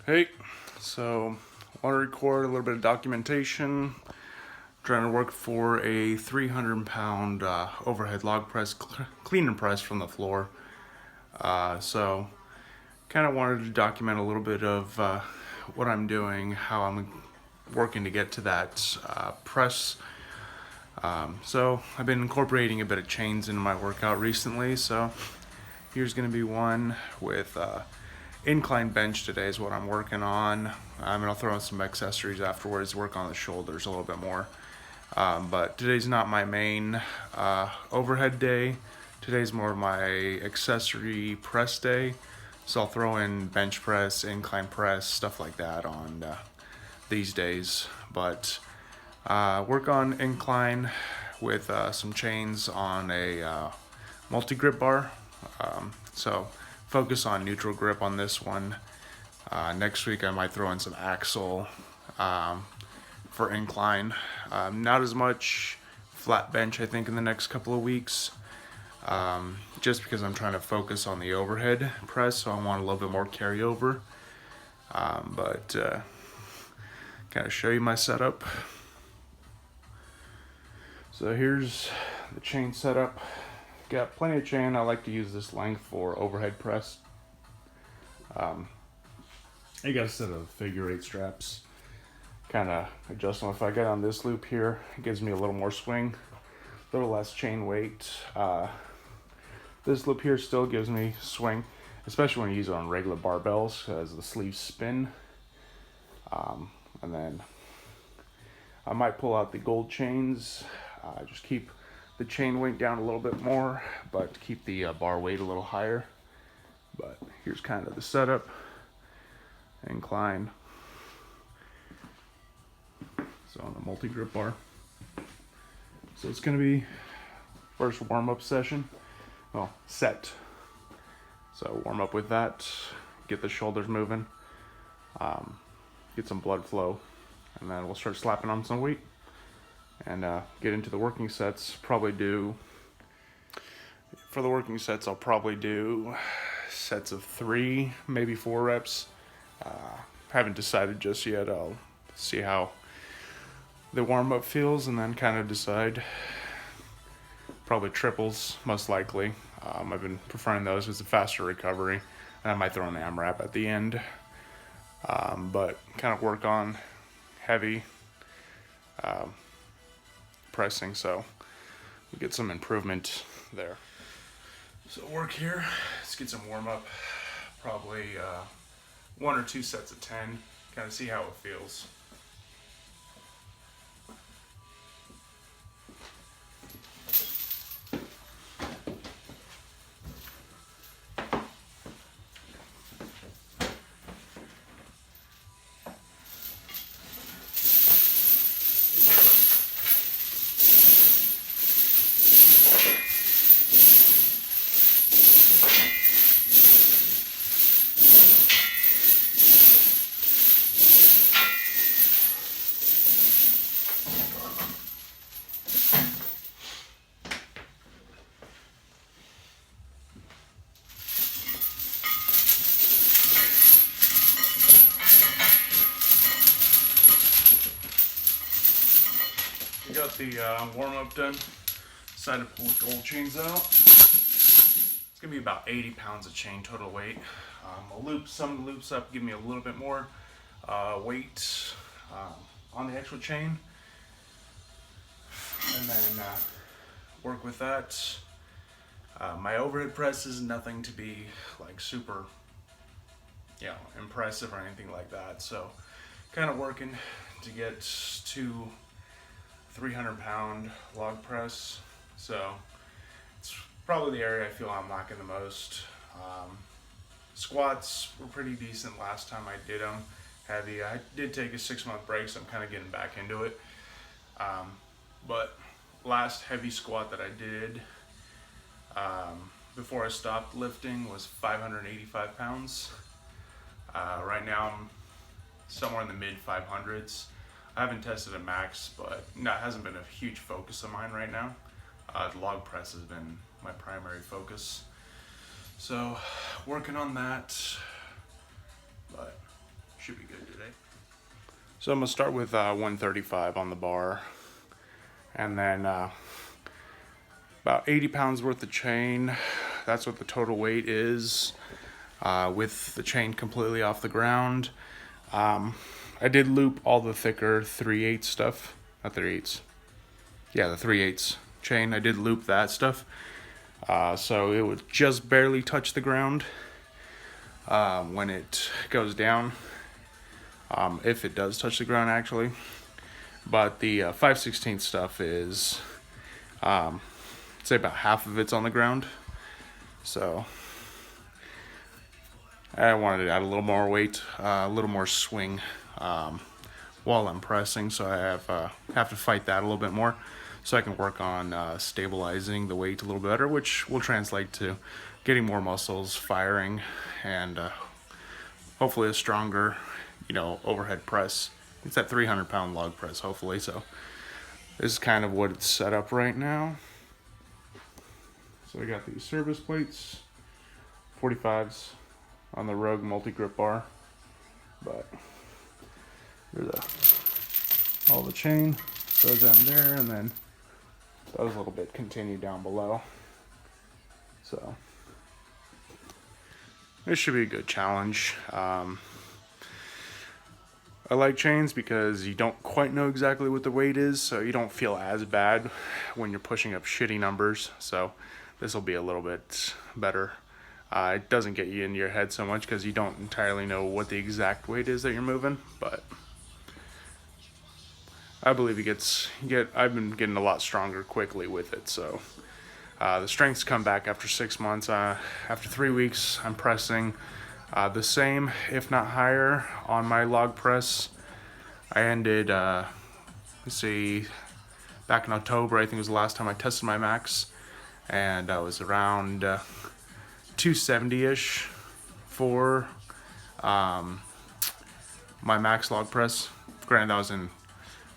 Hey, so I want to record a little bit of documentation. Trying to work for a 300-pound overhead log press, clean and press from the floor. So kind of wanted to document a little bit of what I'm doing, how I'm working to get to that press. So I've been incorporating a bit of chains into my workout recently. So here's going to be one with incline bench today is what I'm working on. And I'll throw in some accessories afterwards, work on the shoulders a little bit more. But today's not my main overhead day. Today's more of my accessory press day. So I'll throw in bench press, incline press, stuff like that on these days. But work on incline with some chains on a multi-grip bar. So focus on neutral grip on this one. Next week I might throw in some axle for incline. Not as much flat bench I think in the next couple of weeks. Just because I'm trying to focus on the overhead press, so I want a little bit more carryover. But kind of show you my setup. So here's the chain setup. Got plenty of chain. I like to use this length for overhead press. I got a set of figure 8 straps. Kind of adjust them. If I get on this loop here, it gives me a little more swing, a little less chain weight. This loop here still gives me swing, especially when you use it on regular barbells as the sleeves spin. And then I might pull out the gold chains, just keep the chain weight down a little bit more, but keep the bar weight a little higher. But here's kind of the setup. Incline. So on the multi-grip bar. So it's going to be first warm-up session. Well, set. So warm up with that. Get the shoulders moving. Get some blood flow. And then we'll start slapping on some weight. And get into the working sets. For the working sets, I'll probably do sets of 3, maybe 4 reps. Haven't decided just yet. I'll see how the warm-up feels and then kind of decide. Probably triples, most likely. I've been preferring those as a faster recovery. And I might throw an AMRAP at the end. But kind of work on heavy pressing, so we get some improvement there. So work here, let's get some warm-up. Probably 1 or 2 sets of 10, kind of see how it feels. Got the warm-up done. Decided to pull the gold chains out. It's gonna be about 80 pounds of chain total weight. I'll loop some of the loops up, give me a little bit more weight on the actual chain, and then work with that. My overhead press is nothing to be like super, impressive or anything like that. So, kind of working to get to 300-pound log press, so it's probably the area I feel I'm lacking the most. Squats were pretty decent last time I did them. Heavy. I did take a 6-month break, so I'm kind of getting back into it. But last heavy squat that I did before I stopped lifting was 585 pounds. Right now I'm somewhere in the mid 500s. I haven't tested a max, but that hasn't been a huge focus of mine right now. The log press has been my primary focus. So, working on that, but Should be good today. So I'm gonna start with 135 on the bar, and then about 80 pounds worth of chain. That's what the total weight is, with the chain completely off the ground. I did loop all the thicker 3/8 stuff, not 3/8. Yeah, the 3/8 chain. I did loop that stuff, so it would just barely touch the ground when it goes down. If it does touch the ground, actually. But the 5/16 stuff is, I'd say about half of it's on the ground. So I wanted to add a little more weight, a little more swing while I'm pressing. So I have to fight that a little bit more, so I can work on stabilizing the weight a little better, which will translate to getting more muscles firing and hopefully a stronger, overhead press. It's that 300-pound log press, hopefully. So this is kind of what it's set up right now. So I got these service plates, 45s on the Rogue multi-grip bar, but there's all the chain goes in there, and then those little bit continue down below. So this should be a good challenge. I like chains because you don't quite know exactly what the weight is, so you don't feel as bad when you're pushing up shitty numbers. So this will be a little bit better. It doesn't get you into your head so much because you don't entirely know what the exact weight is that you're moving, but I believe I've been getting a lot stronger quickly with it. So the strength's come back after 6 months. After 3 weeks, I'm pressing the same, if not higher, on my log press. I ended, back in October, I think was the last time I tested my max, and I was around 270-ish for my max log press. Granted, that was in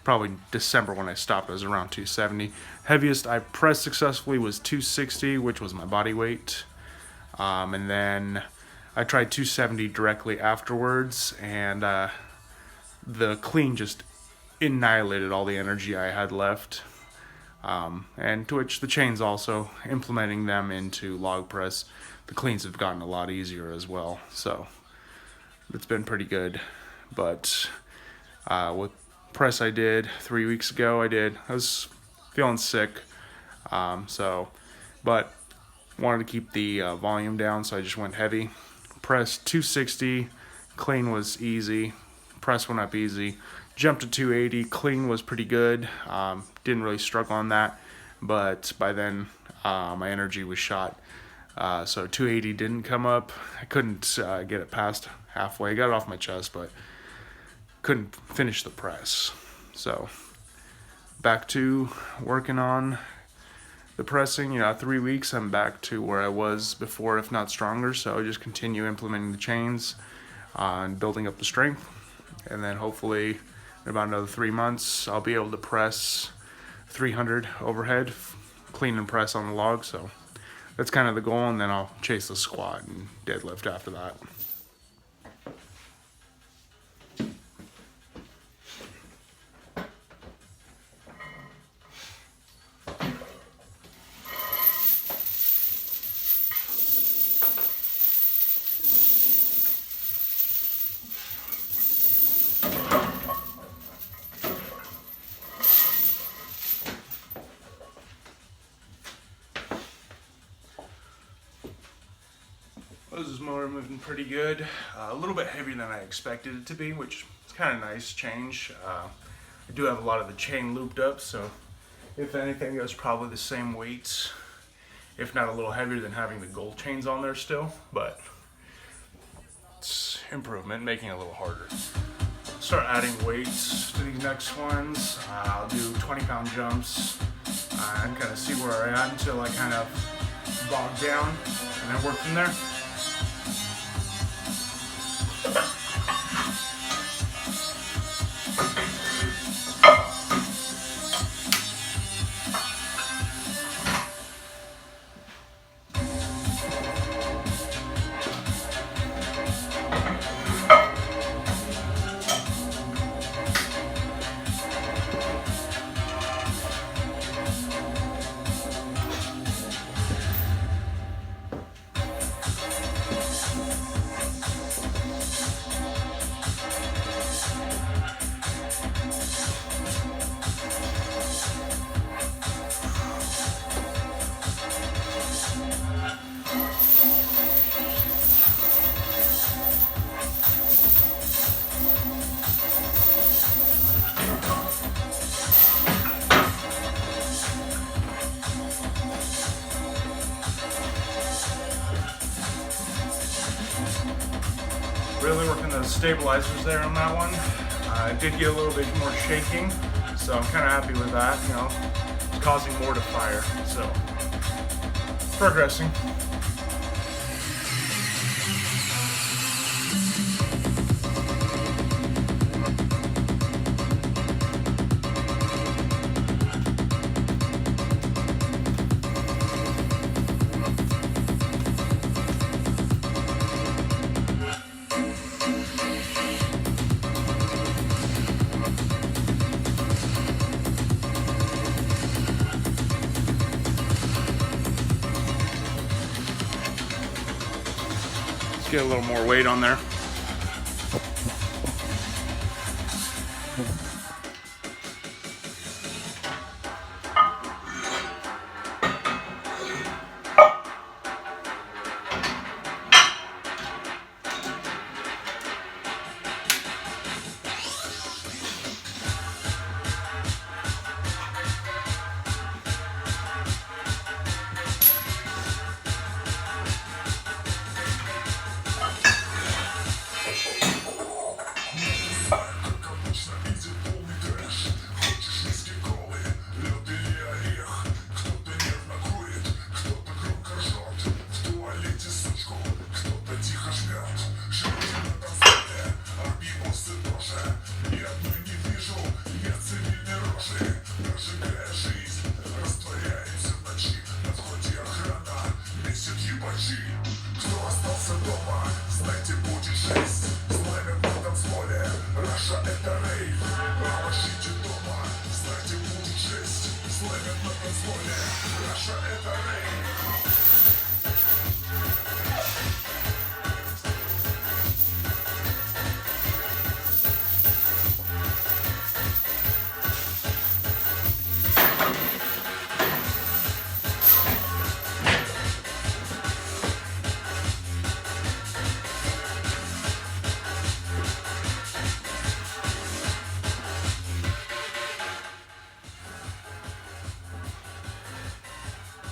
probably December when I stopped. I was around 270. Heaviest I pressed successfully was 260, which was my body weight, and then I tried 270 directly afterwards, and the clean just annihilated all the energy I had left. And to which the chains also, implementing them into log press, the cleans have gotten a lot easier as well. So it's been pretty good. But with press I did 3 weeks ago, I was feeling sick. But wanted to keep the volume down, so I just went heavy. Press 260, clean was easy. Press went up easy. Jumped to 280, clean was pretty good. Didn't really struggle on that, but by then my energy was shot. So 280 didn't come up. I couldn't get it past halfway. I got it off my chest, but couldn't finish the press. So back to working on the pressing. 3 weeks, I'm back to where I was before, if not stronger. So I just continue implementing the chains and building up the strength, and then hopefully in about another 3 months I'll be able to press 300 overhead, clean and press on the log. So that's kind of the goal, and then I'll chase the squat and deadlift after that. This is motor moving pretty good. A little bit heavier than I expected it to be, which is kind of nice change. I do have a lot of the chain looped up, so if anything, it was probably the same weight, if not a little heavier than having the gold chains on there still, but it's improvement, making it a little harder. Start adding weights to these next ones. I'll do 20-pound jumps and kind of see where I'm at until I kind of bog down, and then work from there. Really working the stabilizers there on that one. I did get a little bit more shaking, so I'm kind of happy with that. You know, it's causing more to fire, so progressing. Get a little more weight on there.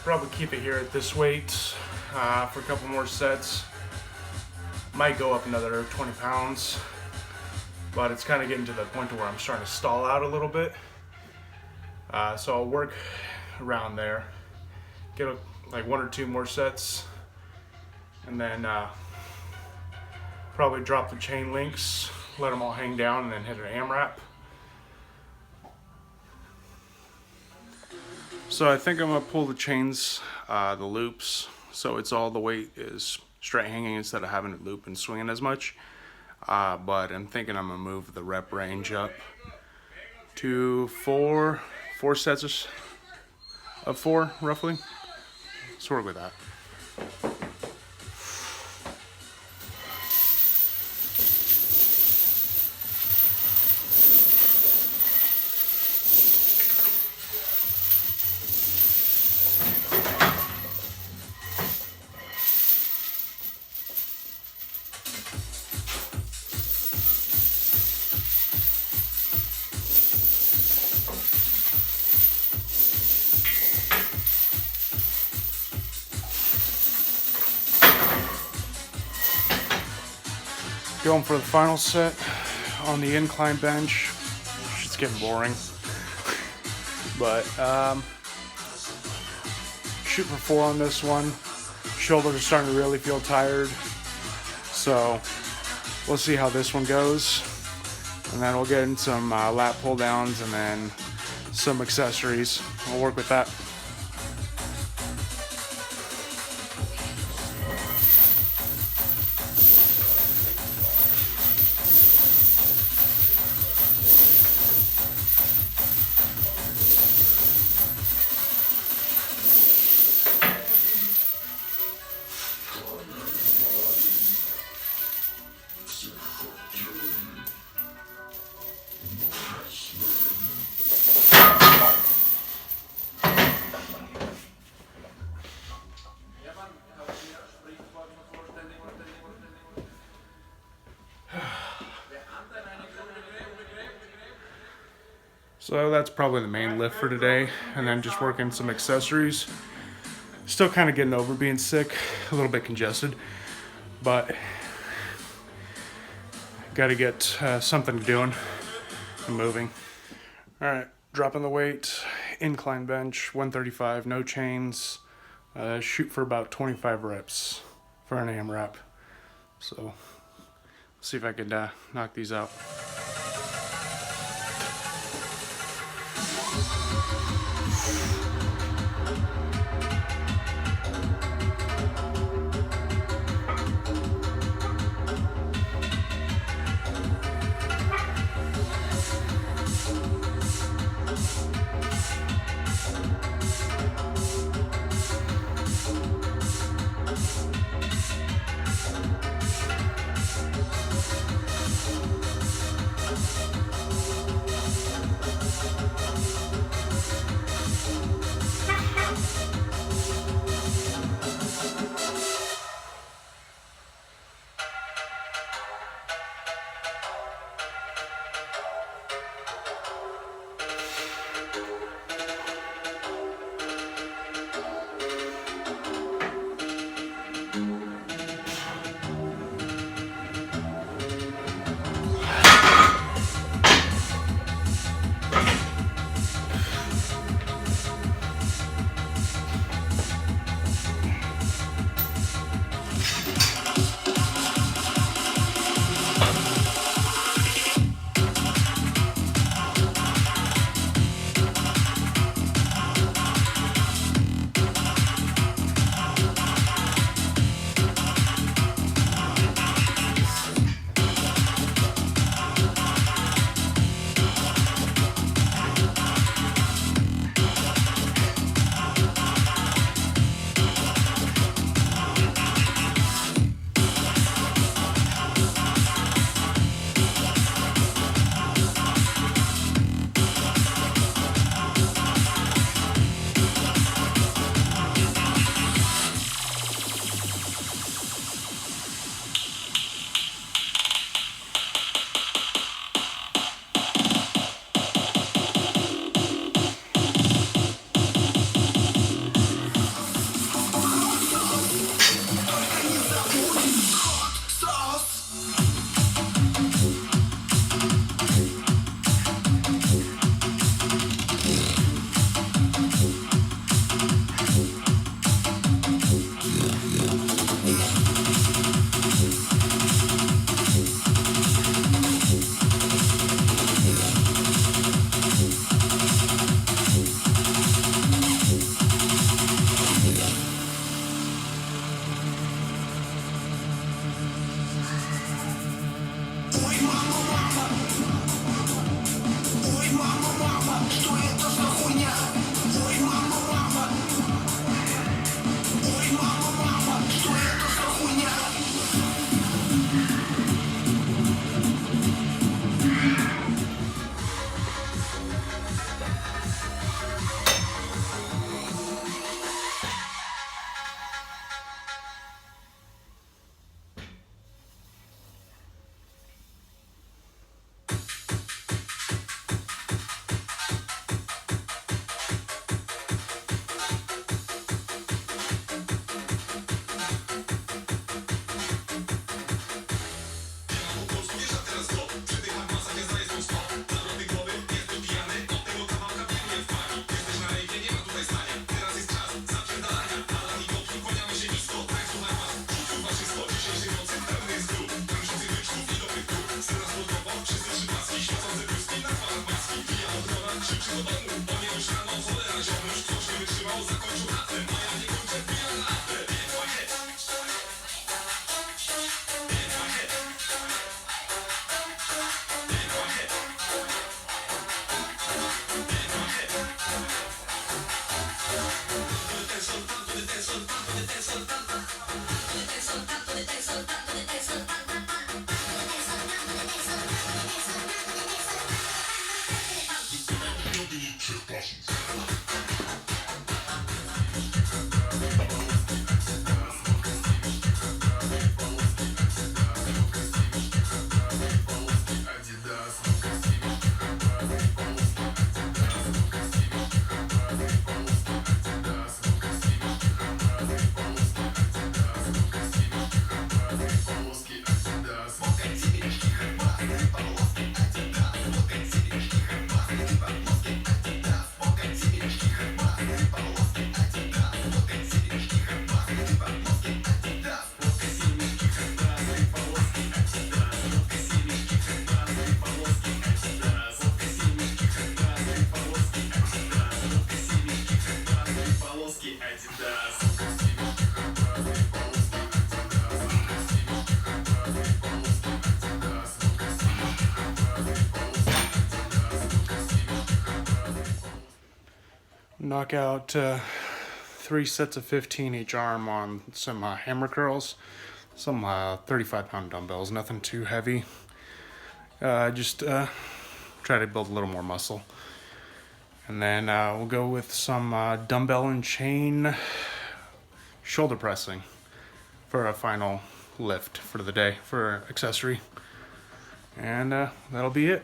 Probably keep it here at this weight for a couple more sets. Might go up another 20 pounds, but it's kind of getting to the point to where I'm starting to stall out a little bit. So I'll work around there, get like 1 or 2 more sets, and then probably drop the chain links, let them all hang down, and then hit an AMRAP. So I think I'm gonna pull the chains, the loops, so it's all the weight is straight hanging instead of having it loop and swinging as much. But I'm thinking I'm gonna move the rep range up to four sets of 4 roughly. Let's work with that. Going for the final set on the incline bench. It's getting boring, but shoot for 4 on this one. Shoulders are starting to really feel tired, so we'll see how this one goes, and then we'll get in some lat pull downs and then some accessories. We'll work with that. So that's probably the main lift for today, and then just working some accessories. Still kind of getting over being sick, a little bit congested, but got to get something doing and moving. All right, dropping the weight, incline bench, 135, no chains. Shoot for about 25 reps for an AMRAP. So, see if I could knock these out. knock out 3 sets of 15 each arm on some hammer curls, some 35-pound dumbbells, nothing too heavy. Just try to build a little more muscle. And then we'll go with some dumbbell and chain shoulder pressing for a final lift for the day for accessory. And that'll be it.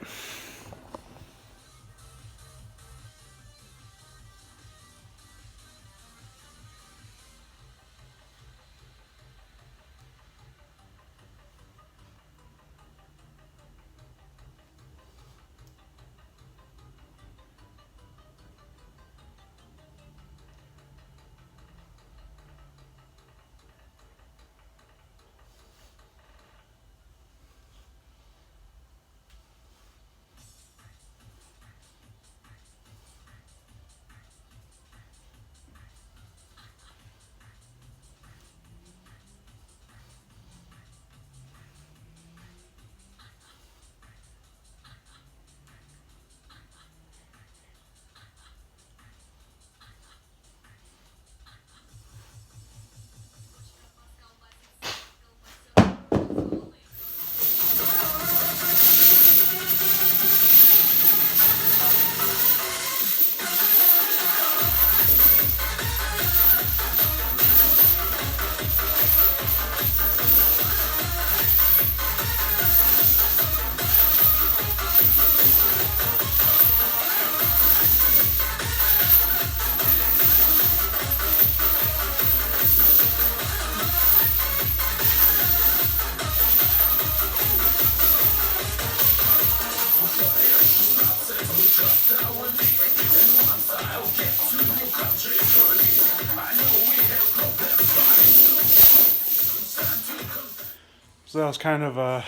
So that was kind of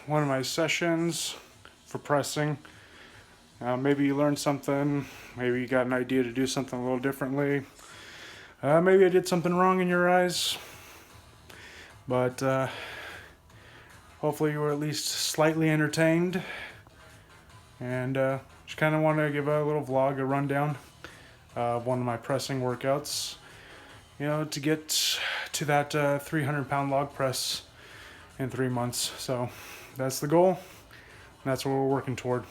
one of my sessions for pressing. Maybe you learned something, maybe you got an idea to do something a little differently. Maybe I did something wrong in your eyes, but hopefully you were at least slightly entertained. And just kind of want to give a little vlog, a rundown of one of my pressing workouts, you know, to get to that 300-pound log press in 3 months. So that's the goal, and that's what we're working toward.